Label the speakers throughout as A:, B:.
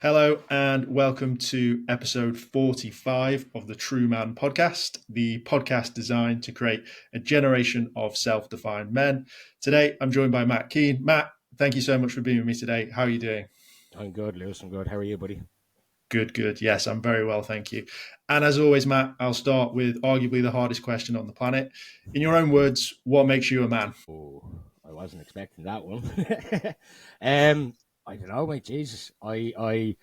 A: Hello and welcome to episode 45 of the TRUUMAN Podcast, the podcast designed to create a generation of self-defined men. Today, I'm joined by Matt Keenan. Matt, thank you so much for being with me today. How are you doing?
B: I'm good, Lewis. I'm good. How are you, buddy?
A: Good. Yes, I'm very well, thank you. And as always, Matt, I'll start with arguably the hardest question on the planet. In your own words, what makes you a man?
B: Oh, I wasn't expecting that one. I don't know, mate. Jesus, I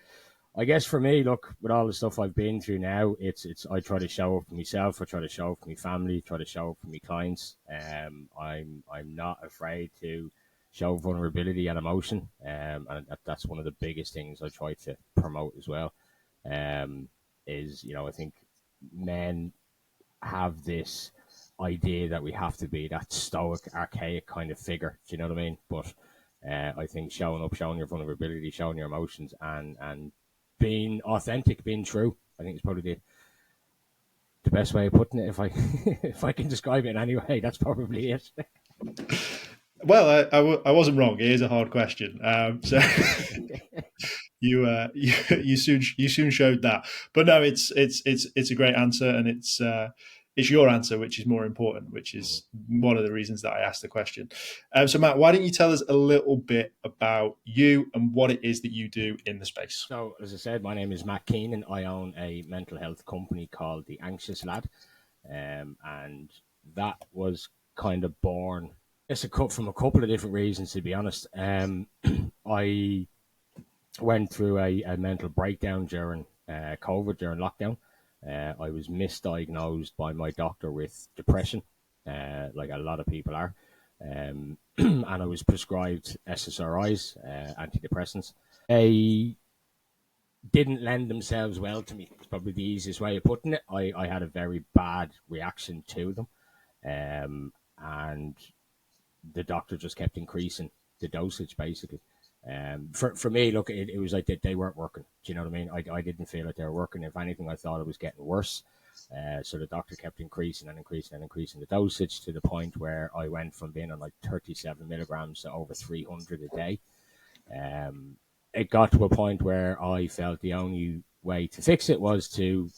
B: guess for me, look, with all the stuff I've been through now, it's I try to show up for myself. I try to show up for my family. Try to show up for my clients. I'm not afraid to show vulnerability and emotion. And that's one of the biggest things I try to promote as well. Is I think men have this idea that we have to be that stoic, archaic kind of figure. Do you know what I mean? But I think showing up, showing your vulnerability, showing your emotions, and being authentic, being true, I think is probably the best way of putting it. If I if I can describe it in any way, that's probably it.
A: Well, I wasn't wrong. It is a hard question. So you soon showed that, but no, it's a great answer, and it's your answer which is more important, which is one of the reasons that I asked the question. So Matt, why don't you tell us a little bit about you and what it is that you do in the space?
B: So, as I said, my name is Matt Keenan. I own a mental health company called The Anxious Lad, and that was kind of born. It's from a couple of different reasons, to be honest. I went through a mental breakdown during COVID, during lockdown. I was misdiagnosed by my doctor with depression, like a lot of people are. And I was prescribed SSRIs, antidepressants. They didn't lend themselves well to me. It's probably the easiest way of putting it. I had a very bad reaction to them. And the doctor just kept increasing the dosage, basically. For me, look, it was like they weren't working. Do you know what I mean? I didn't feel like they were working. If anything, I thought it was getting worse. So the doctor kept increasing the dosage to the point where I went from being on like 37 milligrams to over 300 a day. It got to a point where I felt the only way to fix it was to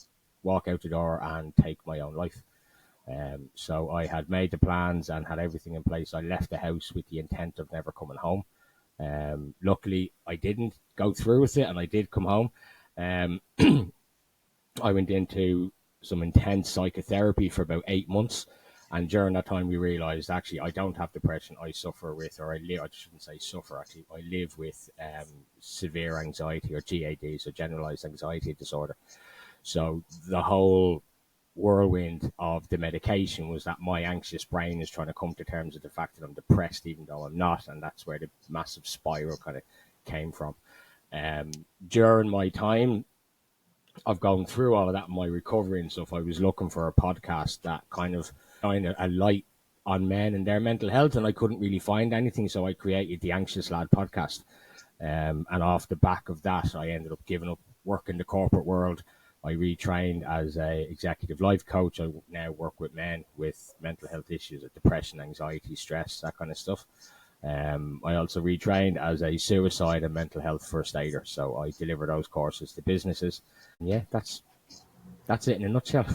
B: walk out the door and take my own life. So I had made the plans and had everything in place. I left the house with the intent of never coming home. Luckily, I didn't go through with it, and I did come home. I went into some intense psychotherapy for about 8 months, and during that time, we realized actually I don't have depression. I suffer with, or I shouldn't say suffer. Actually, I live with severe anxiety, or GAD, so Generalised Anxiety Disorder. So the whole whirlwind of the medication was that my anxious brain is trying to come to terms with the fact that I'm depressed, even though I'm not, and that's where the massive spiral kind of came from. During my time of going through all of that, my recovery and stuff, I was looking for a podcast that kind of shine a light on men and their mental health, and I couldn't really find anything, so I created the Anxious Lad podcast. And off the back of that, I ended up giving up work in the corporate world. I retrained as a executive life coach. I now work with men with mental health issues like depression, anxiety, stress, that kind of stuff. I also retrained as a suicide and mental health first aider. So I deliver those courses to businesses. And yeah, that's it in a nutshell.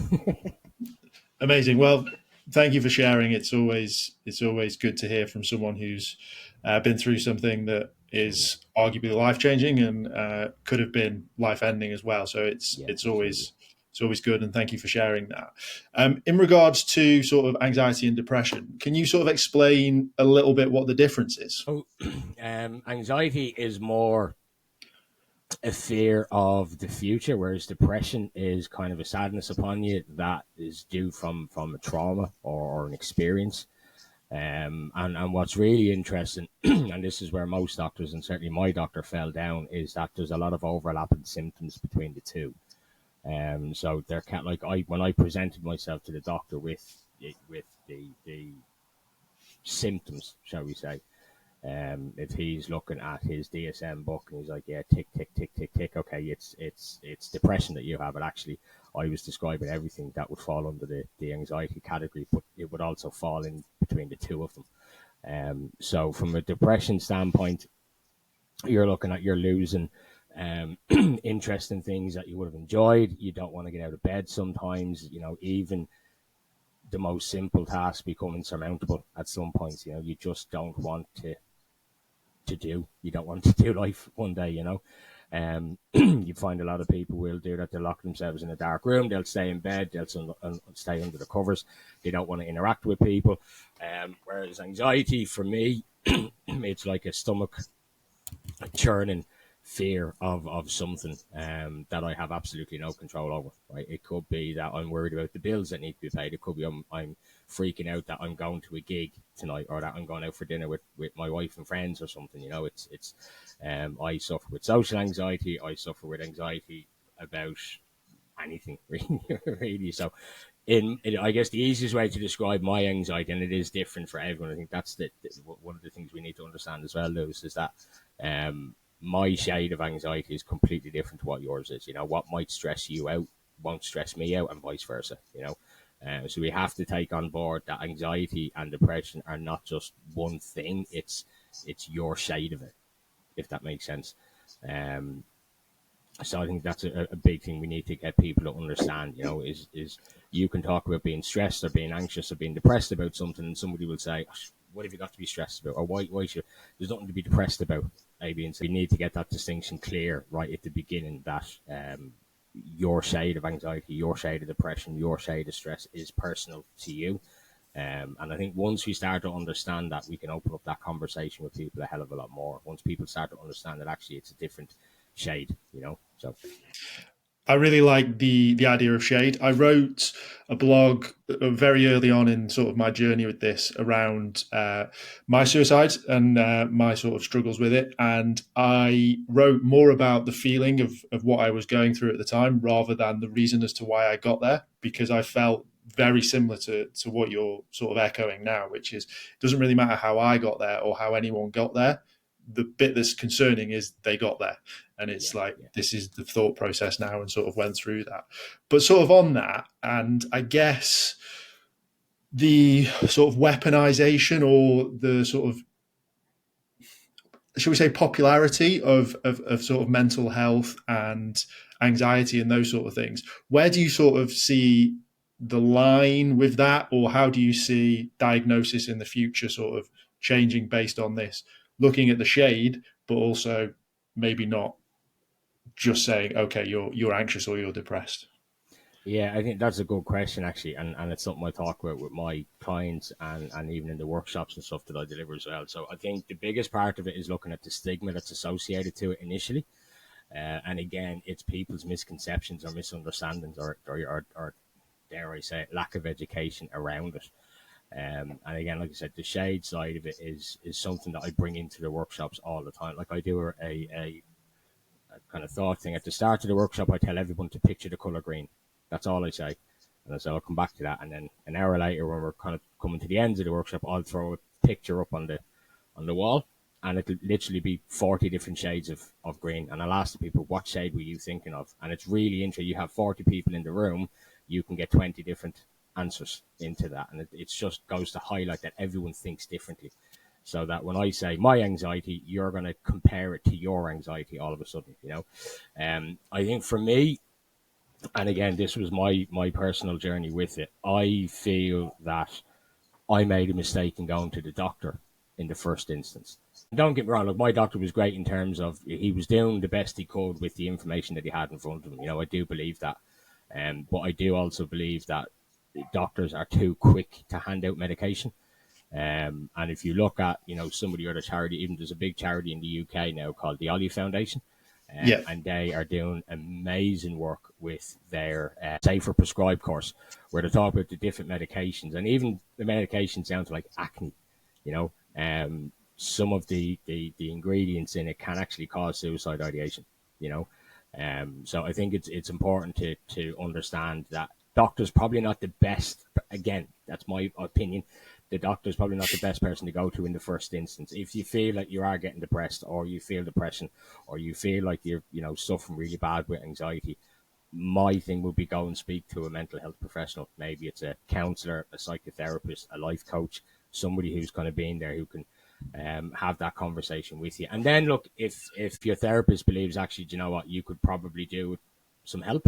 A: Amazing. Well, thank you for sharing. It's always good to hear from someone who's been through something that is arguably life-changing and could have been life-ending as well. So it's always good, and thank you for sharing that. In regards to sort of anxiety and depression, can you sort of explain a little bit what the difference is?
B: So, anxiety is more a fear of the future, whereas depression is kind of a sadness upon you that is due from a trauma or an experience. And what's really interesting, and this is where most doctors, and certainly my doctor, fell down, is that there's a lot of overlapping symptoms between the two. So there can't, like, when I presented myself to the doctor with the symptoms, shall we say, if he's looking at his DSM book and he's like, yeah, tick, tick, tick, tick, tick, okay, it's depression that you have, but actually I was describing everything that would fall under the anxiety category, but it would also fall in between the two of them. So from a depression standpoint, you're looking at, you're losing interesting things that you would have enjoyed. You don't want to get out of bed sometimes, even the most simple tasks become insurmountable at some points. You just don't want to do. You don't want to do life one day, you find a lot of people will do that. They'll lock themselves in a dark room. They'll stay in bed. They'll stay under the covers. They don't want to interact with people. Whereas anxiety, for me, it's like a stomach churning fear of something that I have absolutely no control over. Right? It could be that I'm worried about the bills that need to be paid. It could be I'm freaking out that I'm going to a gig tonight, or that I'm going out for dinner with my wife and friends or something. It's I suffer with social anxiety. I suffer with anxiety about anything really. So I guess the easiest way to describe my anxiety, and it is different for everyone, I think that's one of the things we need to understand as well, Lewis, is that my shade of anxiety is completely different to what yours is. What might stress you out won't stress me out, and vice versa. So we have to take on board that anxiety and depression are not just one thing. It's your shade of it, if that makes sense. So I think that's a big thing we need to get people to understand, is you can talk about being stressed or being anxious or being depressed about something, and somebody will say, what have you got to be stressed about? Or why should, there's nothing to be depressed about, maybe. And so we need to get that distinction clear right at the beginning, that your shade of anxiety, your shade of depression, your shade of stress is personal to you. And I think once we start to understand that, we can open up that conversation with people a hell of a lot more. Once people start to understand that actually it's a different shade, so.
A: I really like the idea of shade. I wrote a blog very early on in sort of my journey with this around my suicide and my sort of struggles with it. And I wrote more about the feeling of what I was going through at the time rather than the reason as to why I got there, because I felt very similar to what you're sort of echoing now, which is it doesn't really matter how I got there or how anyone got there. The bit that's concerning is they got there, and it's this is the thought process now, and sort of went through that. But sort of on that, and I guess the sort of weaponization or the sort of, shall we say, popularity of sort of mental health and anxiety and those sort of things, where do you sort of see the line with that, or how do you see diagnosis in the future sort of changing based on this, looking at the shade, but also maybe not just saying, okay, you're anxious or you're depressed?
B: Yeah, I think that's a good question, actually, and it's something I talk about with my clients and even in the workshops and stuff that I deliver as well. So I think the biggest part of it is looking at the stigma that's associated to it initially. And again, it's people's misconceptions or misunderstandings or dare I say it, lack of education around it. And again, like I said, the shade side of it is something that I bring into the workshops all the time. Like I do a kind of thought thing. At the start of the workshop, I tell everyone to picture the color green. That's all I say. And I say, I'll come back to that. And then an hour later, when we're kind of coming to the ends of the workshop, I'll throw a picture up on the wall, and it'll literally be 40 different shades of green. And I'll ask the people, what shade were you thinking of? And it's really interesting. You have 40 people in the room, you can get 20 different answers into that. And it just goes to highlight that everyone thinks differently. So that when I say my anxiety, you're going to compare it to your anxiety all of a sudden, I think for me, and again, this was my personal journey with it, I feel that I made a mistake in going to the doctor in the first instance. Don't get me wrong, look, my doctor was great in terms of he was doing the best he could with the information that he had in front of him. I do believe that. But I do also believe that doctors are too quick to hand out medication. And if you look at, some of the other charity, even there's a big charity in the UK now called the Ollie Foundation. And they are doing amazing work with their safer prescribed course, where they talk about the different medications, and even the medications down to like acne, some of the ingredients in it can actually cause suicide ideation, so I think it's important to understand that doctor's probably not the best. Again, that's my opinion. The doctor's probably not the best person to go to in the first instance. If you feel like you are getting depressed, or you feel depression, or you feel like you're, suffering really bad with anxiety, my thing would be go and speak to a mental health professional. Maybe it's a counselor, a psychotherapist, a life coach, somebody who's kind of been there, who can have that conversation with you. And then look, if your therapist believes actually, do you know what, you could probably do with some help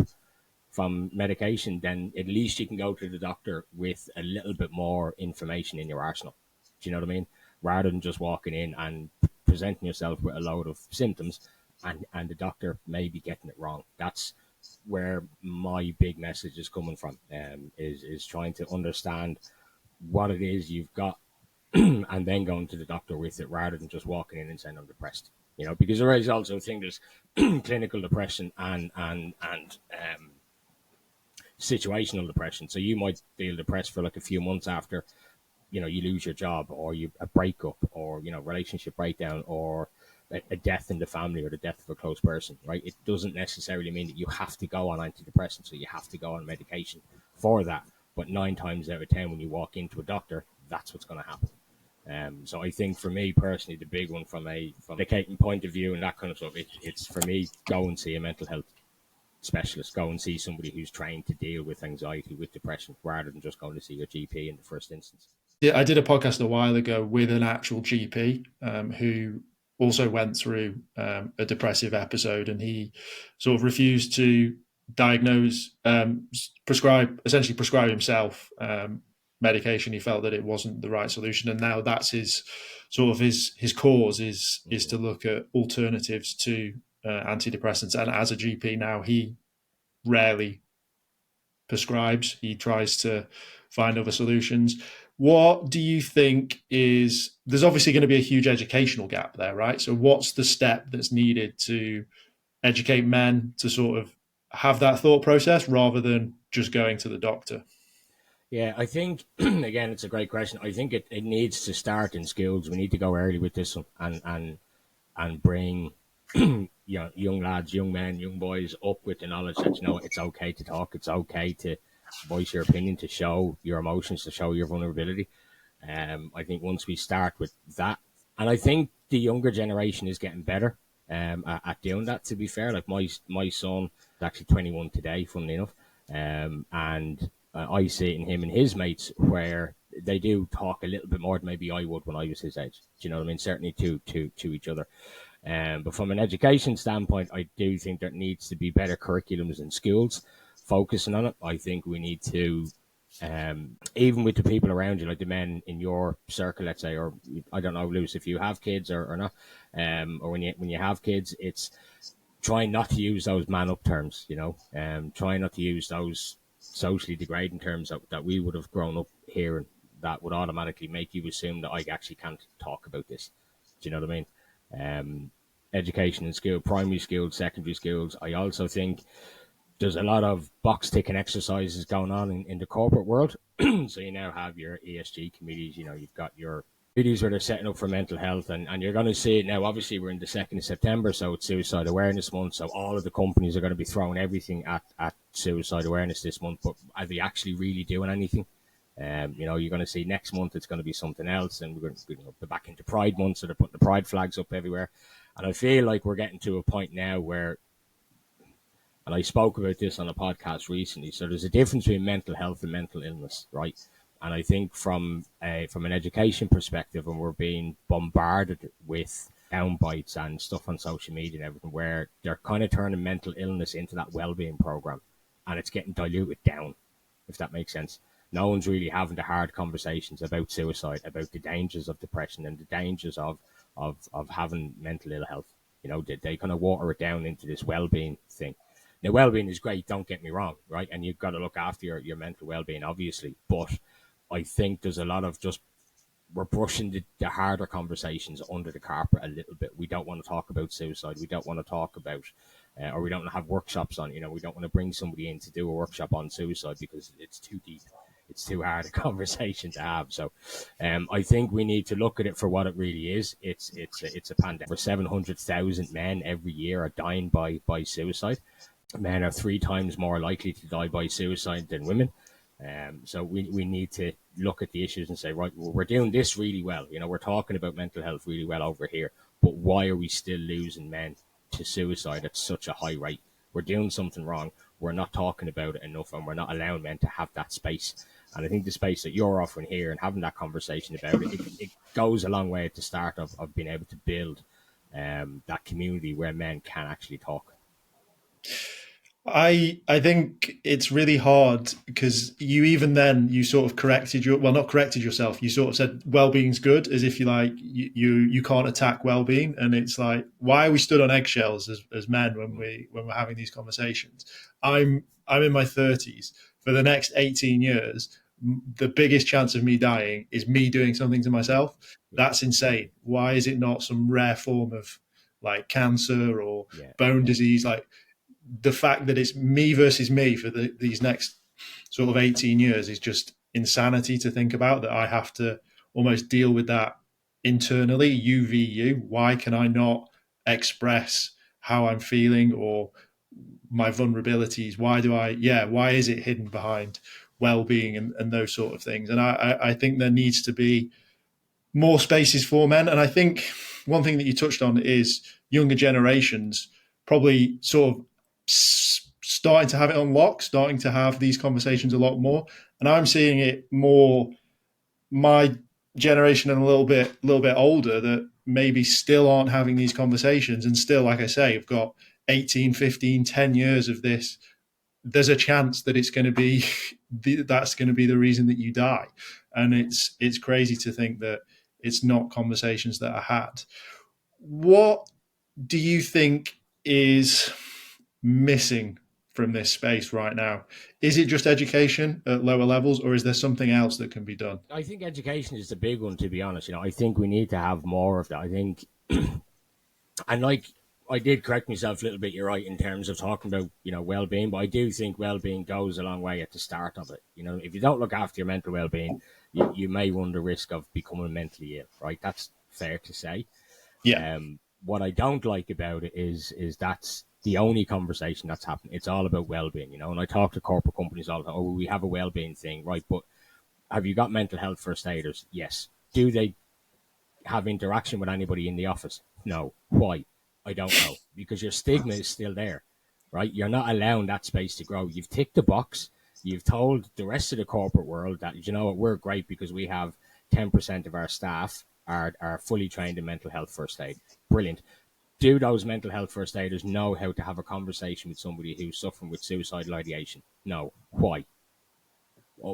B: from medication, then at least you can go to the doctor with a little bit more information in your arsenal. Do you know what I mean? Rather than just walking in and presenting yourself with a load of symptoms and the doctor may be getting it wrong. That's where my big message is coming from, is trying to understand what it is you've got and then going to the doctor with it rather than just walking in and saying I'm depressed. You know, because there is also a thing, there's clinical depression and situational depression. So you might feel depressed for like a few months after, you know, you lose your job or a breakup or, you know, relationship breakdown or a death in the family or the death of a close person, right? It doesn't necessarily mean that you have to go on antidepressants, so you have to go on medication for that. But 9 times out of 10, when you walk into a doctor, that's what's going to happen. So I think for me personally, the big one from a medicating point of view and that kind of stuff, it's for me, go and see a mental health specialist, go and see somebody who's trained to deal with anxiety, with depression, rather than just going to see your GP in the first instance.
A: Yeah, I did a podcast a while ago with an actual GP who also went through a depressive episode, and he sort of refused to diagnose, prescribe himself medication. He felt that it wasn't the right solution, and now that's his cause is to look at alternatives to antidepressants. And as a GP now, he rarely prescribes. He tries to find other solutions. What do you think is, there's obviously going to be a huge educational gap there, right? So what's the step that's needed to educate men to sort of have that thought process rather than just going to the doctor?
B: Yeah, I think, again, it's a great question. I think it needs to start in schools. We need to go early with this one and bring young lads, young men, young boys up with the knowledge that, you know, it's okay to talk, it's okay to voice your opinion, to show your emotions, to show your vulnerability. I think once we start with that, and I think the younger generation is getting better at doing that, to be fair. Like my son is actually 21 today, funnily enough, and I see it in him and his mates where they do talk a little bit more than maybe I would when I was his age. Do you know what I mean? Certainly to each other. But from an education standpoint, I do think there needs to be better curriculums in schools focusing on it. I think we need to, even with the people around you, like the men in your circle, let's say, or I don't know, Lewis, if you have kids or not, or when you have kids, it's trying not to use those man up terms, you know, trying not to use those socially degrading terms that we would have grown up hearing that would automatically make you assume that I actually can't talk about this. Do you know what I mean? Education in school, primary schools, secondary schools. I also think there's a lot of box ticking exercises going on in the corporate world. So you now have your ESG committees, you know, you've got your committees where they're setting up for mental health, and you're going to see it now. Obviously, we're in the 2nd of September, so it's Suicide Awareness Month. So all of the companies are going to be throwing everything at suicide awareness this month. But are they actually really doing anything? You know, you're going to see next month it's going to be something else, and we're going to be back into Pride Month, so they're putting the Pride flags up everywhere. And I feel like we're getting to a point now where, and I spoke about this on a podcast recently, so there's a difference between mental health and mental illness, right? And I think from an education perspective, and we're being bombarded with downbites and stuff on social media and everything, where they're kind of turning mental illness into that well-being program, and it's getting diluted down, if that makes sense. No one's really having the hard conversations about suicide, about the dangers of depression and the dangers of having mental ill health. You know, they kind of water it down into this well-being thing. Now, well-being is great, don't get me wrong, right? And you've got to look after your mental well-being, obviously. But I think there's a lot of just, we're brushing the harder conversations under the carpet a little bit. We don't want to talk about suicide. We don't want to talk about, or we don't want to have workshops on, you know, we don't want to bring somebody in to do a workshop on suicide because it's too deep. It's too hard a conversation to have. So I think we need to look at it for what it really is. It's a pandemic. For 700,000 men every year are dying by suicide. Men are 3 times more likely to die by suicide than women. So we need to look at the issues and say, right, we're doing this really well. You know, we're talking about mental health really well over here, but why are we still losing men to suicide at such a high rate? We're doing something wrong. We're not talking about it enough, and we're not allowing men to have that space. And I think the space that you're offering here and having that conversation about it goes a long way at the start of being able to build that community where men can actually talk.
A: I think it's really hard because you sort of not corrected yourself. You sort of said well-being's good, as if you can't attack well-being, and it's like, why are we stood on eggshells as men when we're having these conversations? I'm in my 30s. For the next 18 years, the biggest chance of me dying is me doing something to myself. That's insane. Why is it not some rare form of like cancer or bone disease? Like, the fact that it's me versus me for these next sort of 18 years is just insanity to think about, that I have to almost deal with that internally, you v you. Why can I not express how I'm feeling or my vulnerabilities? Why is it hidden behind well-being and those sort of things? And I think there needs to be more spaces for men. And I think one thing that you touched on is younger generations probably sort of starting to have it unlocked, starting to have these conversations a lot more. And I'm seeing it more my generation and a little bit older that maybe still aren't having these conversations, and still, like I say, have got 18, 15, 10 years of this. There's a chance that it's going to be that's going to be the reason that you die. And it's crazy to think that it's not conversations that are had. What do you think is missing from this space right now? Is it just education at lower levels, or is there something else that can be done?
B: I think education is the big one, to be honest. I think we need to have more of that. I think, and like I did correct myself a little bit, you're right, in terms of talking about, well-being, but I do think well-being goes a long way at the start of it. If you don't look after your mental well-being, you may run the risk of becoming mentally ill, right? That's fair to say.
A: Yeah.
B: What I don't like about it is that's the only conversation that's happening. It's all about well-being, and I talk to corporate companies all the time. Oh, we have a well-being thing, right? But have you got mental health first aiders? Yes. Do they have interaction with anybody in the office? No. Why? I don't know. Because your stigma is still there, right? You're not allowing that space to grow. You've ticked the box. You've told the rest of the corporate world that, we're great because we have 10% of our staff are fully trained in mental health first aid. Brilliant. Do those mental health first aiders know how to have a conversation with somebody who's suffering with suicidal ideation? No. Why?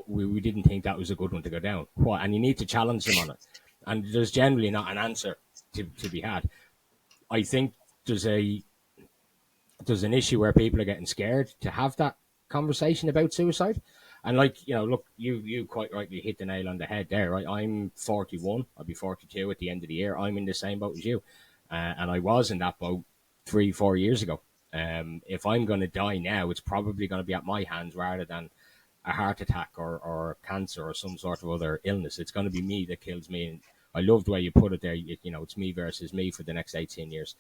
B: We didn't think that was a good one to go down. Why? And you need to challenge them on it. And there's generally not an answer to be had. I think there's an issue where people are getting scared to have that conversation about suicide. And look, you quite rightly hit the nail on the head there, right? I'm 41. I'll be 42 at the end of the year. I'm in the same boat as you. And I was in that boat 3-4 years ago. If I'm going to die now, it's probably going to be at my hands rather than a heart attack or cancer or some sort of other illness. It's going to be me that kills me. And I love the way you put it there. It's me versus me for the next 18 years.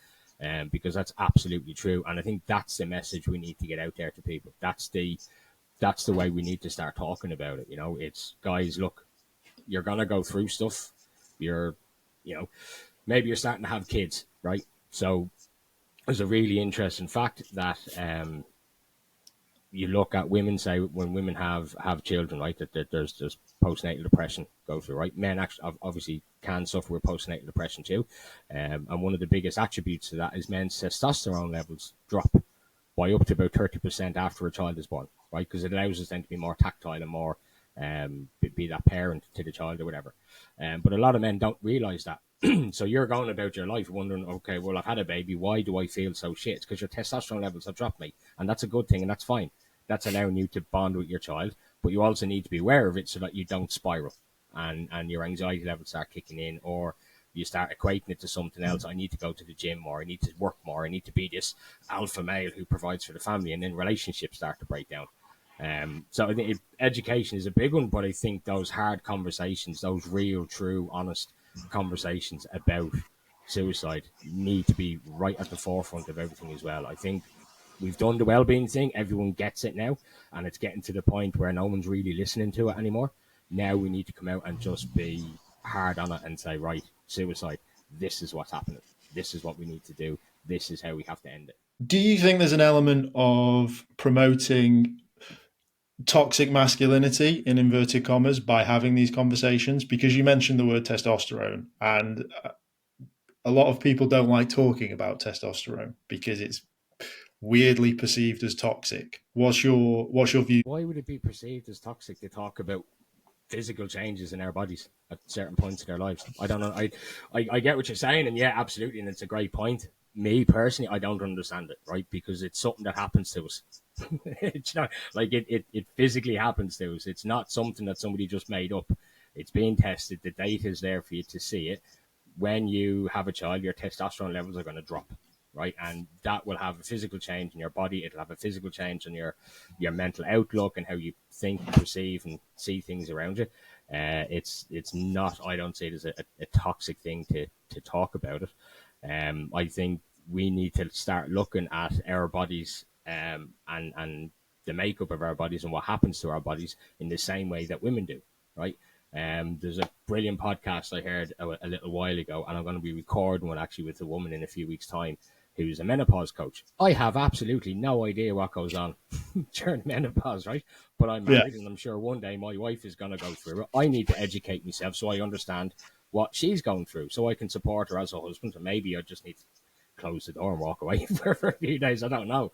B: Because that's absolutely true. And I think that's the message we need to get out there to people. That's the way we need to start talking about it. It's, guys, look, you're going to go through stuff. Maybe you're starting to have kids, right? So there's a really interesting fact that you look at women, say when women have children, right, that there's postnatal depression go through, right? Men actually obviously can suffer with postnatal depression too. And one of the biggest attributes to that is men's testosterone levels drop by up to about 30% after a child is born, right? Because it allows us then to be more tactile and more be that parent to the child or whatever. But a lot of men don't realize that. So you're going about your life wondering, okay, well, I've had a baby. Why do I feel so shit? It's because your testosterone levels have dropped, mate. And that's a good thing, and that's fine. That's allowing you to bond with your child. But you also need to be aware of it so that you don't spiral and your anxiety levels start kicking in, or you start equating it to something else. I need to go to the gym more. I need to work more. I need to be this alpha male who provides for the family. And then relationships start to break down. So I think education is a big one, but I think those hard conversations, those real, true, honest conversations about suicide need to be right at the forefront of everything as well. I think we've done the well-being thing. Everyone gets it now, and it's getting to the point where no one's really listening to it anymore. Now we need to come out and just be hard on it and say, right, suicide, this is what's happening. This is what we need to do. This is how we have to end it.
A: Do you think there's an element of promoting toxic masculinity in inverted commas by having these conversations? Because you mentioned the word testosterone, and a lot of people don't like talking about testosterone because it's weirdly perceived as toxic. What's your view?
B: Why would it be perceived as toxic to talk about physical changes in our bodies at certain points in their lives? I don't know. I get what you're saying, and yeah, absolutely, and it's a great point. Me personally, I don't understand it, right? Because it's something that happens to us. It's not like it physically happens to us. It's not something that somebody just made up. It's being tested. The data is there for you to see it. When you have a child, your testosterone levels are going to drop, right? And that will have a physical change in your body. It'll have a physical change in your mental outlook and how you think, perceive, and see things around you. It's not. I don't see it as a toxic thing to talk about it. I think we need to start looking at our bodies and the makeup of our bodies and what happens to our bodies in the same way that women do, right? There's a brilliant podcast I heard a little while ago, and I'm going to be recording one actually with a woman in a few weeks' time who's a menopause coach. I have absolutely no idea what goes on during menopause, right? But I'm married, and I'm sure one day my wife is going to go through it. I need to educate myself so I understand what she's going through, so I can support her as a husband. And maybe I just need to close the door and walk away for a few days. I don't know.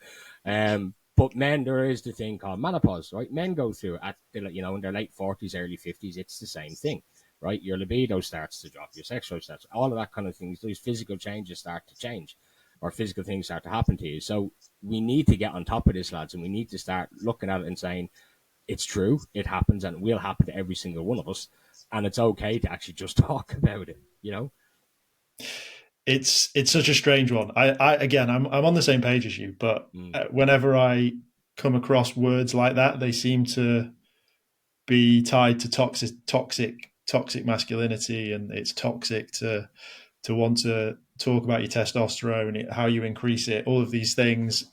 B: But men, there is the thing called menopause, right? Men go through it in their late 40s, early 50s. It's the same thing, right? Your libido starts to drop, your sexual starts, all of that kind of things. Those physical changes start to change, or physical things start to happen to you. So we need to get on top of this, lads, and we need to start looking at it and saying, it's true, it happens, and it will happen to every single one of us. And it's okay to actually just talk about it, you know?
A: It's such a strange one. I'm on the same page as you, but whenever I come across words like that, they seem to be tied to toxic masculinity, and it's toxic to want to talk about your testosterone, how you increase it, all of these things.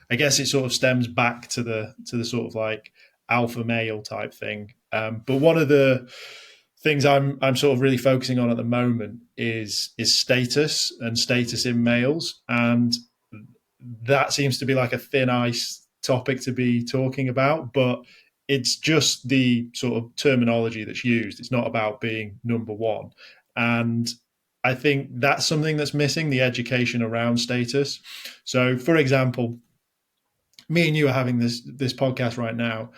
A: I guess it sort of stems back to the sort of like alpha male type thing. But one of the things I'm sort of really focusing on at the moment is status and status in males, and that seems to be like a thin ice topic to be talking about, but it's just the sort of terminology that's used. It's not about being number one, and I think that's something that's missing, the education around status. So, for example, me and you are having this podcast right now.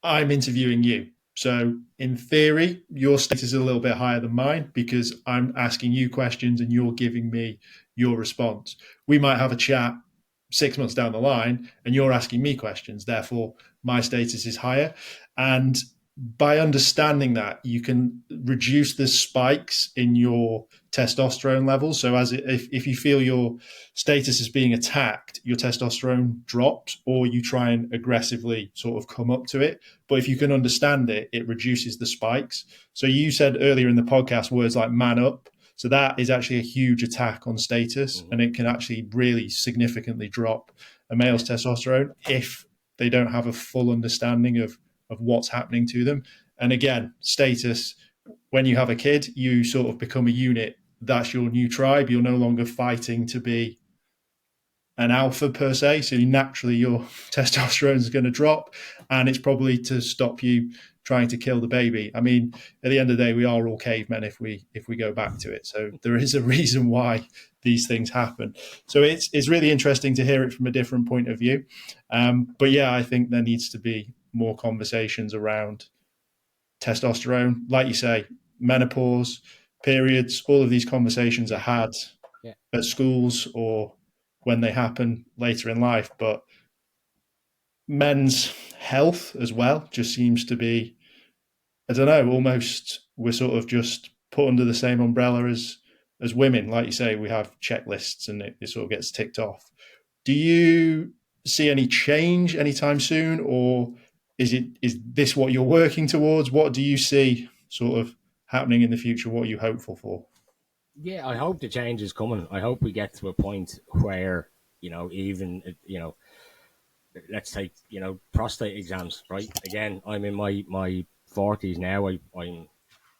A: I'm interviewing you. So, in theory, your status is a little bit higher than mine because I'm asking you questions and you're giving me your response. We might have a chat 6 months down the line and you're asking me questions. Therefore, my status is higher. And by understanding that, you can reduce the spikes in your testosterone levels. So if you feel your status is being attacked, your testosterone drops, or you try and aggressively sort of come up to it. But if you can understand it, it reduces the spikes. So you said earlier in the podcast words like man up. So that is actually a huge attack on status, and it can actually really significantly drop a male's testosterone if they don't have a full understanding of what's happening to them. And again, status, when you have a kid, you sort of become a unit. That's your new tribe. You're no longer fighting to be an alpha per se. So naturally your testosterone is going to drop, and it's probably to stop you trying to kill the baby. I mean, at the end of the day, we are all cavemen if we go back to it. So there is a reason why these things happen. So it's really interesting to hear it from a different point of view. But yeah, I think there needs to be more conversations around testosterone. Like you say, menopause, periods, all of these conversations are had at schools or when they happen later in life. But men's health as well just seems to be, I don't know, almost we're sort of just put under the same umbrella as women. Like you say, we have checklists and it sort of gets ticked off. Do you see any change anytime soon, or is this what you're working towards? What do you see sort of happening in the future? What are you hopeful for?
B: Yeah, I hope the change is coming. I hope we get to a point where, let's take, prostate exams, right? Again, I'm in my 40s now. I'm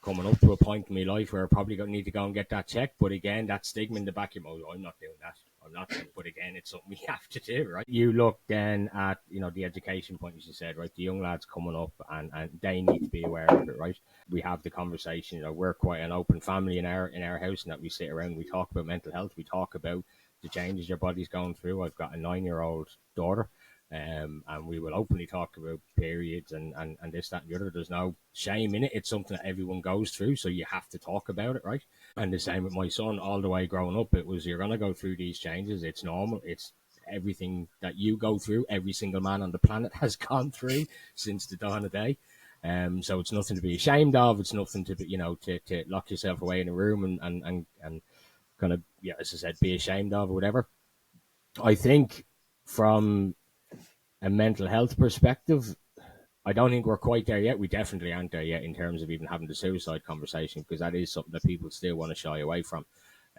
B: coming up to a point in my life where I probably need to go and get that checked. But again, that stigma in the back of your mind, I'm not doing that. I'm not saying, but again, it's something we have to do, right? You look then at, the education point, as you said, right? The young lads coming up, and they need to be aware of it, right? We have the conversation. We're quite an open family in our house, and that we sit around. We talk about mental health. We talk about the changes your body's going through. I've got a 9-year-old daughter. And we will openly talk about periods and this, that, and the other. There's no shame in it. It's something that everyone goes through, so you have to talk about it, right? And the same with my son. All the way growing up, it was, you're going to go through these changes. It's normal. It's everything that you go through. Every single man on the planet has gone through since the dawn of day. So it's nothing to be ashamed of. It's nothing to be, to lock yourself away in a room and kind of, as I said, be ashamed of or whatever. I think from a mental health perspective, I don't think we're quite there yet. We definitely aren't there yet in terms of even having the suicide conversation, because that is something that people still want to shy away from.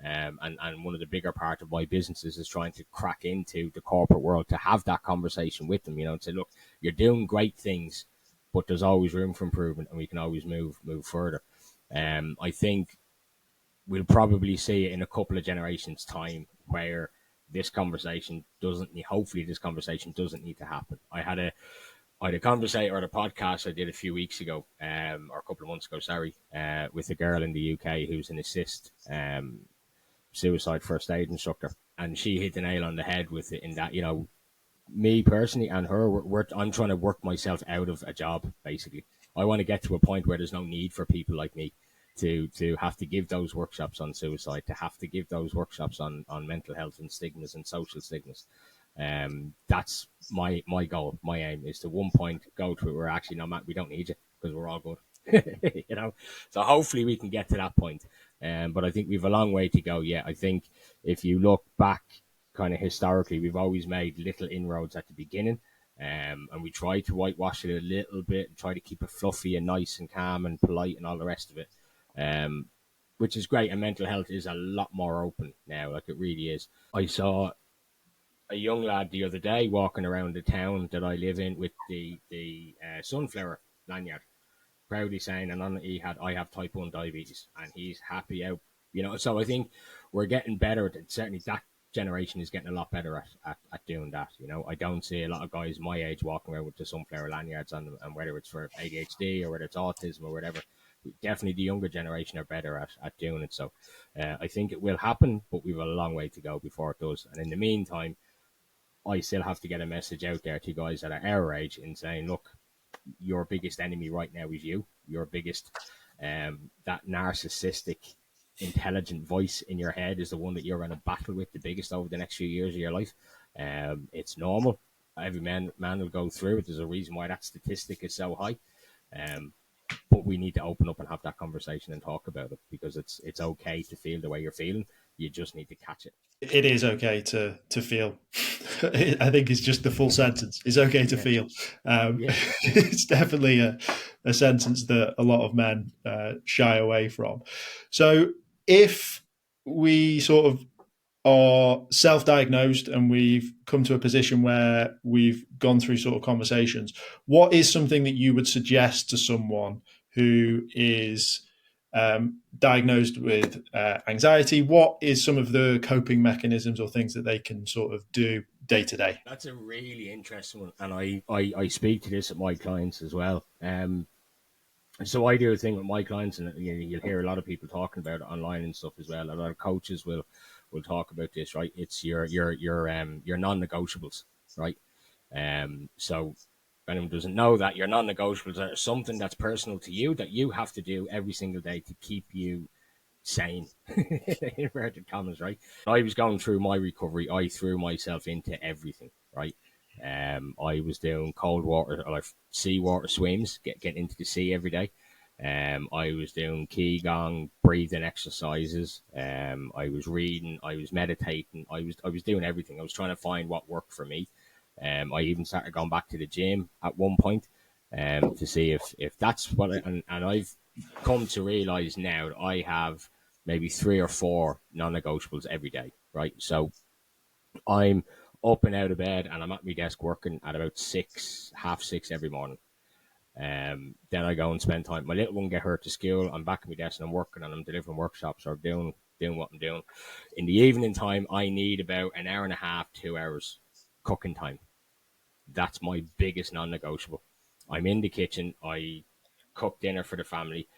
B: And one of the bigger part of my businesses is trying to crack into the corporate world to have that conversation with them, and say, look, you're doing great things, but there's always room for improvement, and we can always move further. I think we'll probably see it in a couple of generations' time where this conversation hopefully this conversation doesn't need to happen. I had a conversation, or a podcast I did a few weeks ago, or a couple of months ago, with a girl in the UK who's an assist suicide first aid instructor, and she hit the nail on the head with it, in that, me personally and her, I'm trying to work myself out of a job, basically. I want to get to a point where there's no need for people like me to have to give those workshops on suicide, to have to give those workshops on mental health and stigmas and social stigmas. That's my goal. My aim is to one point go to it where actually, no, Matt, we don't need you because we're all good. So hopefully we can get to that point. But I think we've a long way to go. Yeah, I think if you look back kind of historically, we've always made little inroads at the beginning. And we try to whitewash it a little bit and try to keep it fluffy and nice and calm and polite and all the rest of it. Which is great, and mental health is a lot more open now, like it really is. I saw a young lad the other day walking around the town that I live in with the sunflower lanyard, proudly saying, and on it I have type 1 diabetes, and he's happy out, so I think we're getting better at it. Certainly that generation is getting a lot better at doing that. I don't see a lot of guys my age walking around with the sunflower lanyards on them, and whether it's for ADHD or whether it's autism or whatever. Definitely the younger generation are better at doing it. So I think it will happen, but we've a long way to go before it does. And in the meantime, I still have to get a message out there to guys that are our age in saying, look, your biggest enemy right now is you. Your biggest, that narcissistic, intelligent voice in your head is the one that you're going to battle with the biggest over the next few years of your life. It's normal. Every man will go through it. There's a reason why that statistic is so high. But we need to open up and have that conversation and talk about it, because it's okay to feel the way you're feeling. You just need to catch it.
A: It is okay to feel. I think it's just the full sentence. It's okay to feel. It's definitely a sentence that a lot of men shy away from. So if we sort of are self-diagnosed and we've come to a position where we've gone through sort of conversations, what is something that you would suggest to someone who is diagnosed with anxiety? What is some of the coping mechanisms or things that they can sort of do day to day?
B: That's a really interesting one, and I speak to this at my clients as well. So I do a thing with my clients, and you'll hear a lot of people talking about it online and stuff as well. A lot of coaches will talk about this, right? It's your non-negotiables, right? So if anyone doesn't know that, your non-negotiables are something that's personal to you that you have to do every single day to keep you sane, in inverted commas, right? I was going through my recovery. I threw myself into everything, right? I was doing cold water, like seawater swims, getting into the sea every day. I was doing Qigong breathing exercises. I was reading. I was meditating. I was doing everything. I was trying to find what worked for me. I even started going back to the gym at one point to see if that's what. And I've come to realize now that I have maybe 3 or 4 non-negotiables every day. Right, so I'm up and out of bed, and I'm at my desk working at about 6, half 6 every morning. Then I go and spend time. My little one get hurt to school. I'm back at my desk and I'm working, and I'm delivering workshops or doing doing what I'm doing. In the evening time, I need about an hour and a half, 2 hours cooking time. That's my biggest non-negotiable. I'm in the kitchen. I cook dinner for the family.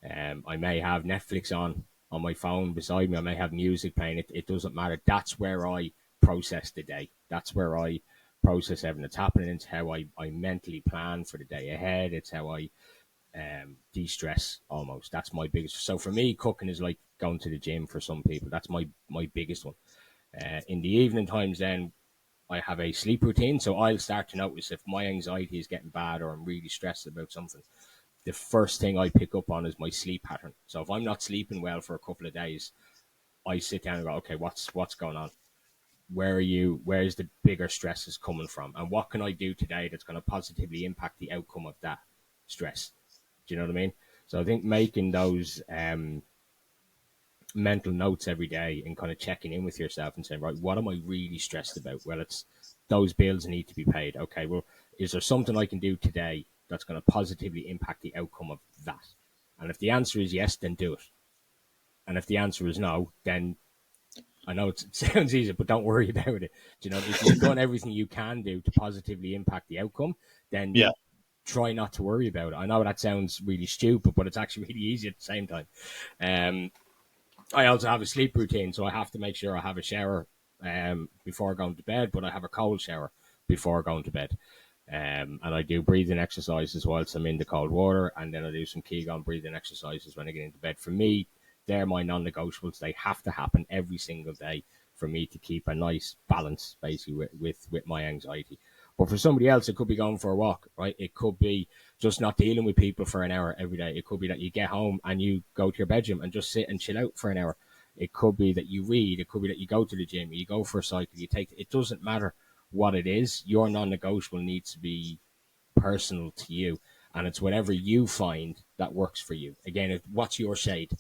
B: I may have Netflix on my phone beside me. I may have music playing. It doesn't matter. That's where I process the day. That's where I process everything that's happening. It's how I mentally plan for the day ahead. It's how I de-stress almost. That's my biggest. So for me, cooking is like going to the gym for some people. That's my biggest one. In the evening times, then I have a sleep routine. So I'll start to notice if my anxiety is getting bad or I'm really stressed about something. The first thing I pick up on is my sleep pattern. So if I'm not sleeping well for a couple of days, I sit down and go, okay, what's going on? Where are you? Where's the bigger stresses coming from? And what can I do today that's going to positively impact the outcome of that stress? Do you know what I mean? So I think making those mental notes every day and kind of checking in with yourself and saying, right, what am I really stressed about? Well, it's those bills need to be paid. Okay, well, is there something I can do today that's going to positively impact the outcome of that? And if the answer is yes, then do it. And if the answer is no, then I know it sounds easy, but don't worry about it. Do you know, if you've done everything you can do to positively impact the outcome, then
A: Yeah.
B: try not to worry about it. I know that sounds really stupid, but it's actually really easy at the same time. I also have a sleep routine, so I have to make sure I have a shower before going to bed, but I have a cold shower before going to bed. And I do breathing exercises whilst I'm in the cold water, and then I do some Qigong breathing exercises when I get into bed. For me, they're my non-negotiables. They have to happen every single day for me to keep a nice balance, basically, with my anxiety. But for somebody else, it could be going for a walk, right? It could be just not dealing with people for an hour every day. It could be that you get home and you go to your bedroom and just sit and chill out for an hour. It could be that you read. It could be that you go to the gym, you go for a cycle, you take. It doesn't matter what it is. Your non-negotiable needs to be personal to you, and it's whatever you find that works for you. Again, what's your shade?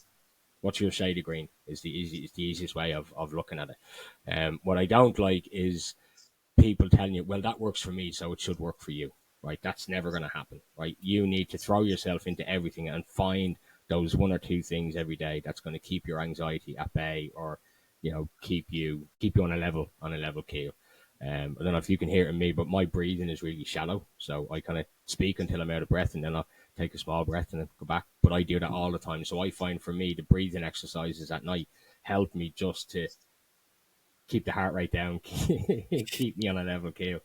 B: What's your shade of green? Is the easiest way of looking at it. What I don't like is people telling you, well, that works for me, so it should work for you, right? That's never going to happen, right? You need to throw yourself into everything and find those one or two things every day that's going to keep your anxiety at bay, or keep you on a level keel. I don't know if you can hear it in me, but my breathing is really shallow, so I kind of speak until I'm out of breath, and then I'll take a small breath and then go back. But I do that all the time, so I find for me the breathing exercises at night help me just to keep the heart rate down, keep me on a level keel.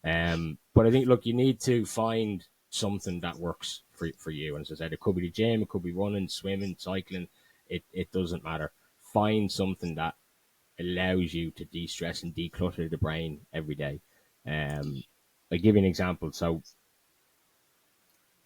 B: But I think, look, you need to find something that works for you. And as I said, it could be the gym, it could be running, swimming, cycling. It doesn't matter. Find something that allows you to de-stress and declutter the brain every day. I give you an example. So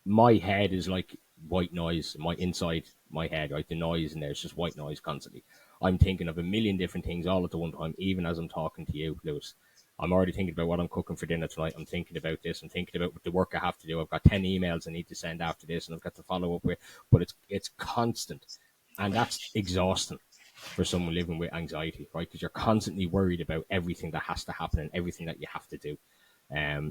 B: my head is like white noise. Inside my head, right? The noise in there is just white noise constantly. I'm thinking of a million different things all at the one time, even as I'm talking to you, Lewis. I'm already thinking about what I'm cooking for dinner tonight. I'm thinking about this. I'm thinking about the work I have to do. I've got 10 emails I need to send after this, and I've got to follow up with. But it's constant, and that's exhausting for someone living with anxiety, right? Because you're constantly worried about everything that has to happen and everything that you have to do.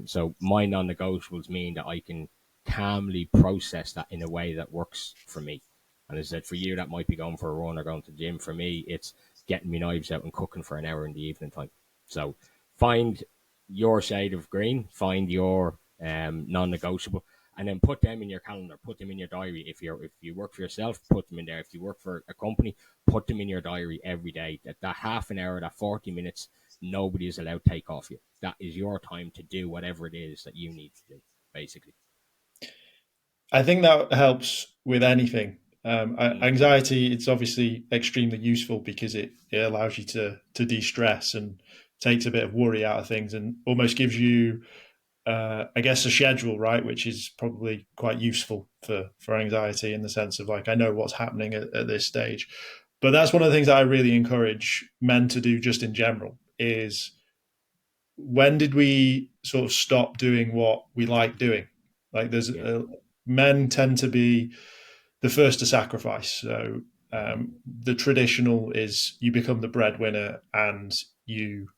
B: So my non-negotiables mean that I can calmly process that in a way that works for me. And as I said, for you, that might be going for a run or going to the gym. For me, it's getting my knives out and cooking for an hour in the evening time. So find your shade of green, find your non-negotiable, and then put them in your calendar, put them in your diary. If you work for yourself, put them in there. If you work for a company, put them in your diary every day. That half an hour, that 40 minutes, nobody is allowed to take off you. That is your time to do whatever it is that you need to do, basically.
A: I think that helps with anything. Anxiety, it's obviously extremely useful because it allows you to de-stress and takes a bit of worry out of things, and almost gives you, I guess, a schedule, right? Which is probably quite useful for anxiety, in the sense of, like, I know what's happening at this stage. But that's one of the things that I really encourage men to do, just in general, is, when did we sort of stop doing what we like doing? Like,
B: Yeah.
A: men tend to be the first to sacrifice. So the traditional is, you become the breadwinner and you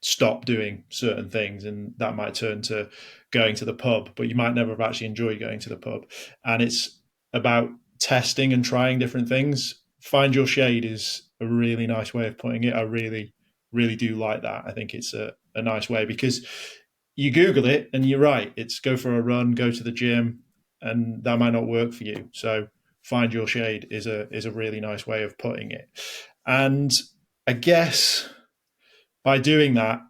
A: stop doing certain things, and that might turn to going to the pub, but you might never have actually enjoyed going to the pub. And it's about testing and trying different things, find your shade is a really nice way of putting it. I really, really do like that. I think it's a nice way, because you Google it and you're right. It's go for a run, go to the gym, and that might not work for you. So find your shade is a really nice way of putting it. And I guess by doing that,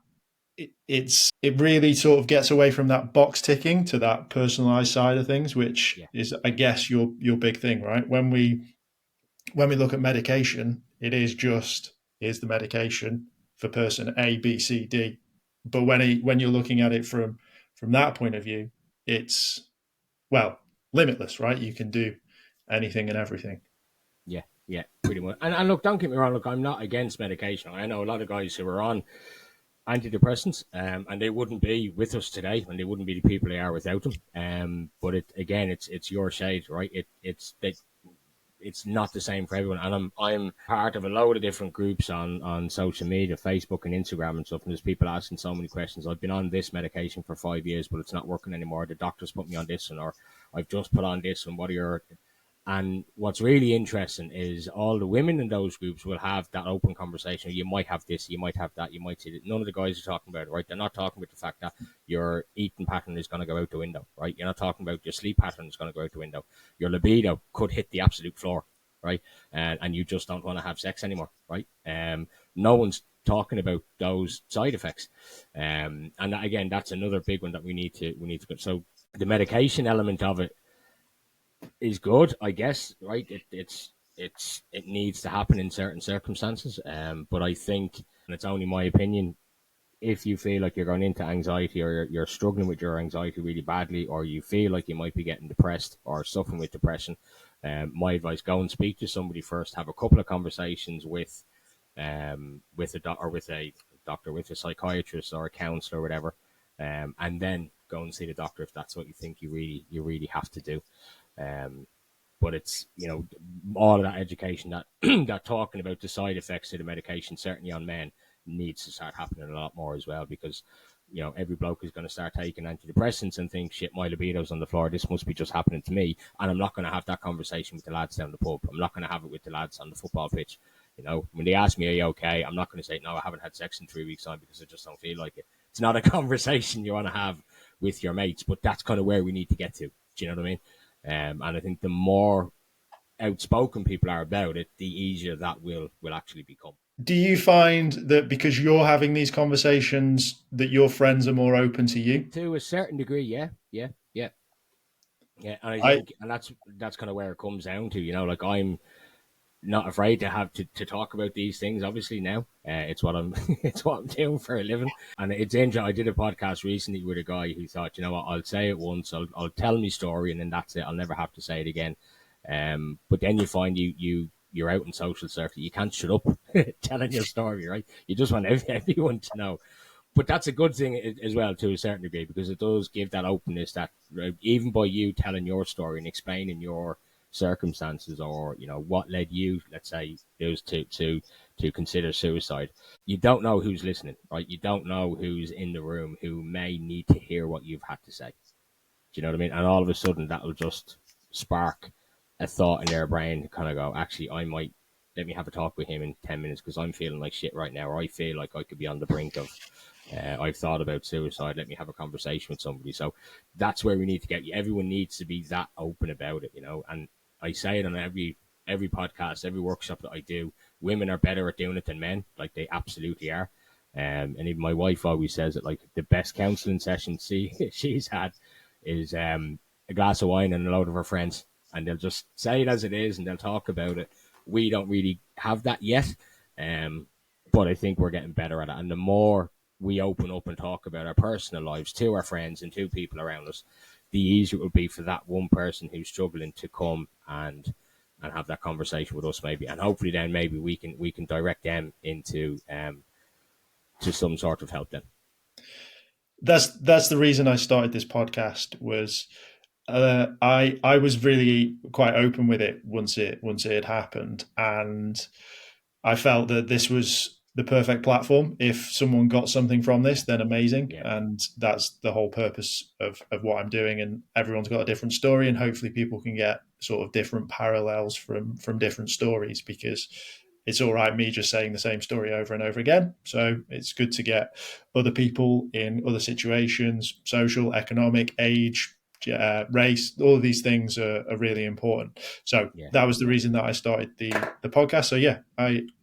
A: it really sort of gets away from that box ticking to that personalized side of things, which
B: Yeah.
A: is, I guess, your big thing, right? When we look at medication, it is just, here's the medication for person A, B, C, D. But when you're looking at it from that point of view, it's, well, limitless, right? You can do anything and everything.
B: Yeah, yeah, pretty much. And look, don't get me wrong. Look, I'm not against medication. I know a lot of guys who are on antidepressants, and they wouldn't be with us today, and they wouldn't be the people they are without them. But it's your shade, right? It's not the same for everyone. And I'm part of a load of different groups on social media, Facebook and Instagram and stuff. And there's people asking so many questions. I've been on this medication for 5 years, but it's not working anymore. The doctor's put me on this one, or I've just put on this one. What are your... And what's really interesting is all the women in those groups will have that open conversation. You might have this, you might have that, you might see that. None of the guys are talking about it, right? They're not talking about the fact that your eating pattern is going to go out the window, right? You're not talking about your sleep pattern is going to go out the window. Your libido could hit the absolute floor, right? And you just don't want to have sex anymore, right? No one's talking about those side effects. And again, that's another big one that we need to go. So the medication element of it is good, I guess, right? It needs to happen in certain circumstances. But I think, and it's only my opinion, if you feel like you're going into anxiety, or you're struggling with your anxiety really badly, or you feel like you might be getting depressed or suffering with depression, my advice: go and speak to somebody first. Have a couple of conversations with a doctor, with a psychiatrist or a counselor or whatever, and then go and see the doctor if that's what you think you really have to do. But it's, all of that education, that that talking about the side effects of the medication, certainly on men, needs to start happening a lot more as well, because every bloke is going to start taking antidepressants and think, shit, my libido's on the floor, this must be just happening to me. And I'm not going to have that conversation with the lads down the pub. I'm not going to have it with the lads on the football pitch. When they ask me, are you okay, I'm not going to say, no, I haven't had sex in 3 weeks time, because I just don't feel like it. It's not a conversation you want to have with your mates, but that's kind of where we need to get to. Do you know what I mean? And I think the more outspoken people are about it, the easier that will actually become.
A: Do you find that because you're having these conversations, that your friends are more open to you?
B: To a certain degree, yeah. And I think, and that's kind of where it comes down to, like, I'm not afraid to have to talk about these things. Obviously now, it's what I'm doing for a living. And it's interesting. I did a podcast recently with a guy who thought, you know what, I'll say it once, I'll tell my story, and then that's it. I'll never have to say it again. But then you find you're out in social circle, you can't shut up telling your story, right? You just want everyone to know. But that's a good thing as well, to a certain degree, because it does give that openness, that even by you telling your story and explaining your circumstances, or what led you, let's say, to consider suicide, you don't know who's listening, right? You don't know who's in the room who may need to hear what you've had to say. Do you know what I mean? And all of a sudden that will just spark a thought in their brain to kind of go, actually, let me have a talk with him in 10 minutes, because I'm feeling like shit right now, or I feel like I could be on the brink of I've thought about suicide, let me have a conversation with somebody. So that's where we need to get you. Everyone needs to be that open about it, and I say it on every podcast, every workshop that I do. Women are better at doing it than men, like they absolutely are. And even my wife always says it, like, the best counselling session she's had is a glass of wine and a load of her friends, and they'll just say it as it is and they'll talk about it. We don't really have that yet, but I think we're getting better at it. And the more we open up and talk about our personal lives to our friends and to people around us, the easier it will be for that one person who's struggling to come and have that conversation with us, maybe, and hopefully then maybe we can direct them into to some sort of help then.
A: That's the reason I started this podcast. Was I was really quite open with it once it had happened, and I felt that this was the perfect platform. If someone got something from this, then amazing.
B: Yeah.
A: And that's the whole purpose of what I'm doing. And everyone's got a different story, and hopefully people can get sort of different parallels from different stories, because it's all right me just saying the same story over and over again. So it's good to get other people in other situations, social, economic, age, race, all of these things are really important. So that was the reason that I started the podcast. So yeah,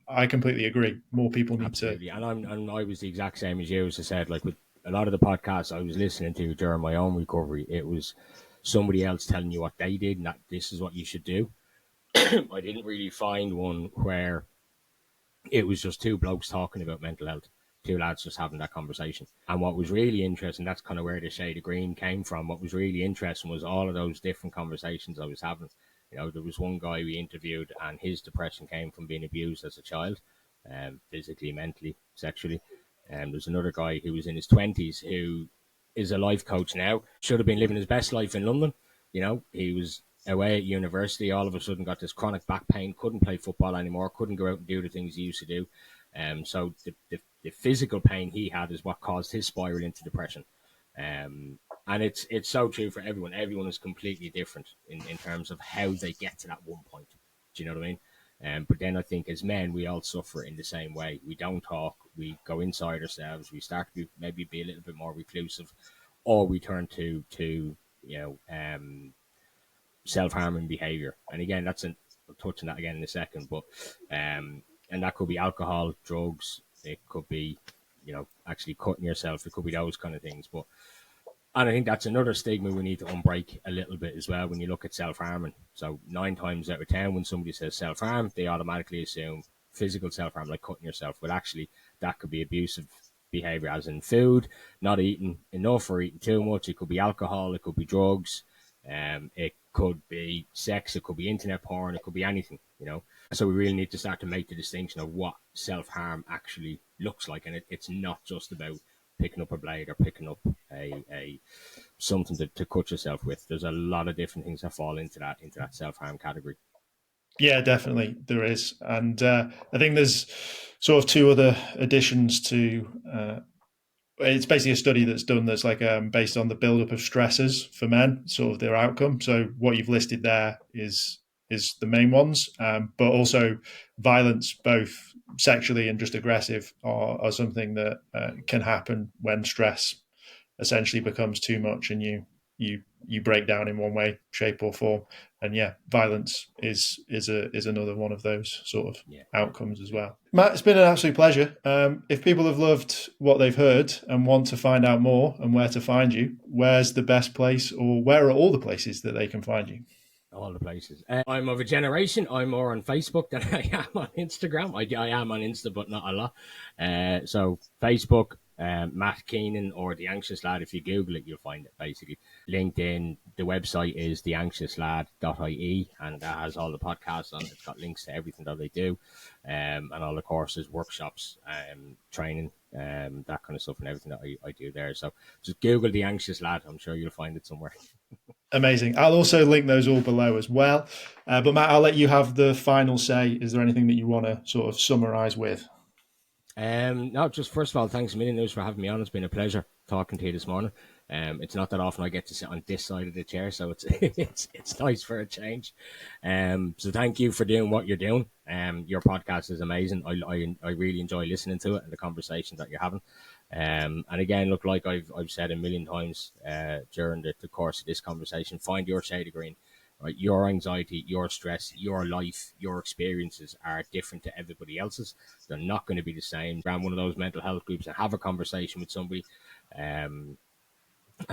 A: I completely agree. More people need
B: Absolutely.
A: to.
B: And I was the exact same as you. As I said, like with a lot of the podcasts I was listening to during my own recovery, it was somebody else telling you what they did and that this is what you should do. I didn't really find one where it was just two blokes talking about mental health, two lads just having that conversation. And what was really interesting, that's kind of where the shade of green came from. What was really interesting was all of those different conversations I was having. You know, there was one guy we interviewed, and his depression came from being abused as a child, physically, mentally, sexually. And there's another guy who was in his 20s who is a life coach now, should have been living his best life in London. You know, he was away at university, all of a sudden got this chronic back pain, couldn't play football anymore, couldn't go out and do the things he used to do. So the physical pain he had is what caused his spiral into depression. And it's so true for everyone. Everyone is completely different in terms of how they get to that one point. Do you know what I mean? But then I think as men, we all suffer in the same way. We don't talk. We go inside ourselves. We start to maybe be a little bit more reclusive, or we turn to self-harming behavior. And again, I'll touch on that again in a second, but and that could be alcohol, drugs, it could be actually cutting yourself, it could be those kind of things. And I think that's another stigma we need to unbreak a little bit as well when you look at self-harming. So 9 times out of 10 when somebody says self-harm, they automatically assume physical self-harm, like cutting yourself. But actually that could be abusive behavior, as in food, not eating enough or eating too much. It could be alcohol, it could be drugs, it could be sex, it could be internet porn, it could be anything, So we really need to start to make the distinction of what self-harm actually looks like. And it's not just about picking up a blade or picking up a something to cut yourself with. There's a lot of different things that fall into that self-harm category.
A: Yeah, definitely there is. And I think there's sort of 2 other additions to it's basically a study that's done that's like based on the buildup of stressors for men, sort of their outcome. So what you've listed there is the main ones, but also violence, both sexually and just aggressive, are something that can happen when stress essentially becomes too much, and you break down in one way, shape, or form. And yeah, violence is another one of those sort of outcomes as well. Matt, it's been an absolute pleasure. If people have loved what they've heard and want to find out more and where to find you, where's the best place, or where are all the places that they can find you?
B: All the places. I'm of a generation. I'm more on Facebook than I am on Instagram. I am on Insta, but not a lot. So Facebook, Matt Keenan or The Anxious Lad. If you Google it, you'll find it, basically. LinkedIn, the website is theanxiouslad.ie, and that has all the podcasts on it. It's got links to everything that they do, and all the courses, workshops, training, that kind of stuff, and everything that I do there. So just Google The Anxious Lad. I'm sure you'll find it somewhere.
A: Amazing. I'll also link those all below as well. But Matt, I'll let you have the final say. Is there anything that you want to sort of summarize with?
B: No, just first of all, thanks a million for having me on. It's been a pleasure talking to you this morning. It's not that often I get to sit on this side of the chair, so it's it's nice for a change. So thank you for doing what you're doing. Your podcast is amazing. I really enjoy listening to it and the conversations that you're having. And again, look, like I've said a million times during the course of this conversation, find your shade of green. Right, your anxiety, your stress, your life, your experiences are different to everybody else's. They're not going to be the same. Around one of those mental health groups and have a conversation with somebody, and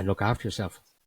B: look after yourself.